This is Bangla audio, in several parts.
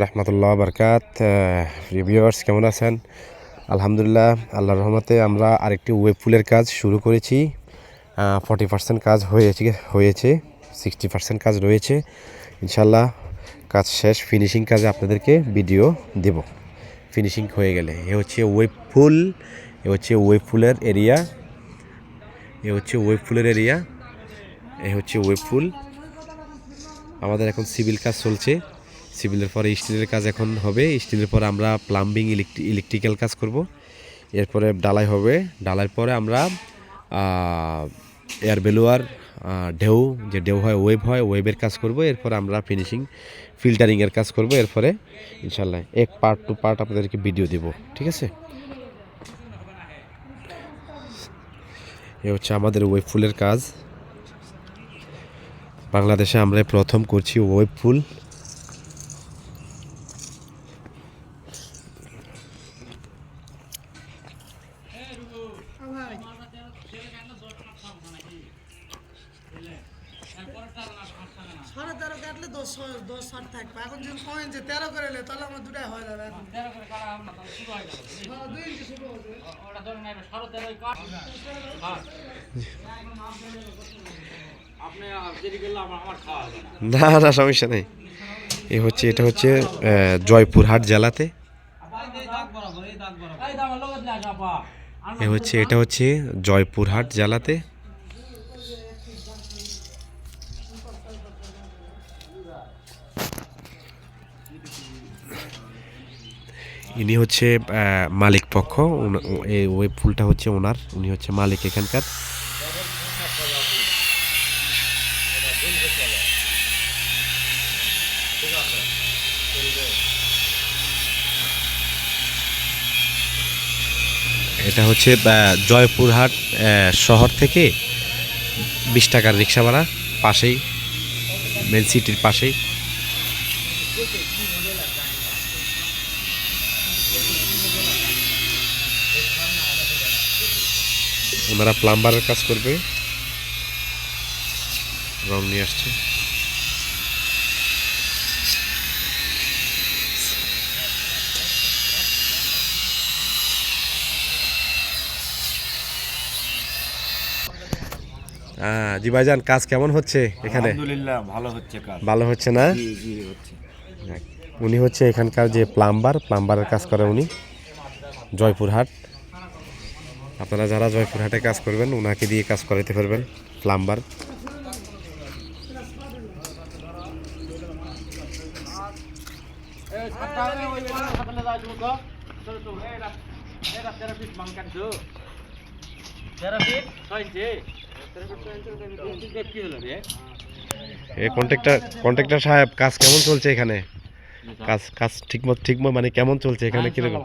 রহমতুল্লাহ বরকাত। ভিউয়ার্স কেমন আছেন? আলহামদুলিল্লাহ, আল্লাহর রহমতে আমরা আরেকটি ওয়েব পুলের কাজ শুরু করেছি। 40% কাজ হয়েছে, 60% কাজ রয়েছে। ইনশাল্লাহ কাজ শেষ, ফিনিশিং কাজে আপনাদেরকে ভিডিও দেব ফিনিশিং হয়ে গেলে। এ হচ্ছে ওয়েব পুল, এ হচ্ছে ওয়েব পুলের এরিয়া, এ হচ্ছে ওয়েব পুলের এরিয়া, এ হচ্ছে ওয়েব পুল। আমাদের এখন সিভিল কাজ চলছে, সিভিলের পরে স্টিলের কাজ এখন হবে, স্টিলের পরে আমরা প্লাম্বিং ইলেকট্রিক্যাল কাজ করব, এরপরে ডালাই হবে, ডালাইয়ের পরে আমরা এয়ার বেলুয়ার ঢেউ, যে ঢেউ হয় ওয়েব হয়, ওয়েবের কাজ করব, এরপরে আমরা ফিনিশিং ফিল্টারিংয়ের কাজ করব। এরপরে ইনশাল্লাহ এক পার্ট টু পার্ট আপনাদেরকে ভিডিও দেব, ঠিক আছে? এ হচ্ছে আমাদের ওয়েব ফুলের কাজ। বাংলাদেশে আমরা প্রথম করছি ওয়েব ফুল। না না, সমস্যা নেই। এটা হচ্ছে জয়পুরহাট জেলাতে। এটা হচ্ছে জয়পুরহাট জেলাতে। ইনি হচ্ছে মালিক পক্ষ, এই ওয়েব ফুলটা হচ্ছে ওনার, উনি হচ্ছে মালিক এখানকার। এটা হচ্ছে জয়পুরহাট শহর থেকে 20 টাকার রিক্সা ভাড়া, পাশেই, মেন সিটির পাশেই। ওনারা প্লাম্বারের কাজ করবে, রং নিয়ে আসছে। জি ভাইজান, কাজ কেমন হচ্ছে এখানে? আলহামদুলিল্লাহ, ভালো হচ্ছে কাজ। ভালো হচ্ছে না? জি জি হচ্ছে। উনি হচ্ছে এখানকার যে প্লাম্বারের কাজ করে উনি, জয়পুরহাট। আপনারা যারা জয়পুরহাটে কাজ করবেন ওনাকে দিয়ে কাজ করাতে পারবেন, প্লাম্বার। কন্ট্রাক্টর সাহেব, কাজ কেমন চলছে এখানে? কাজ ঠিক মানে কেমন চলছে এখানে? কিরকম?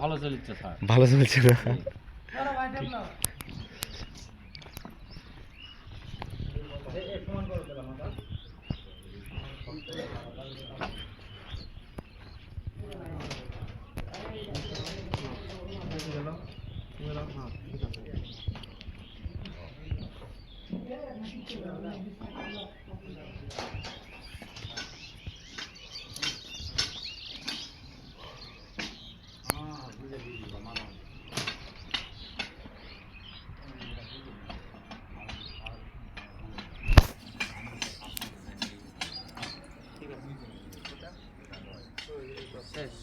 ভালো চলছে না? শেষ,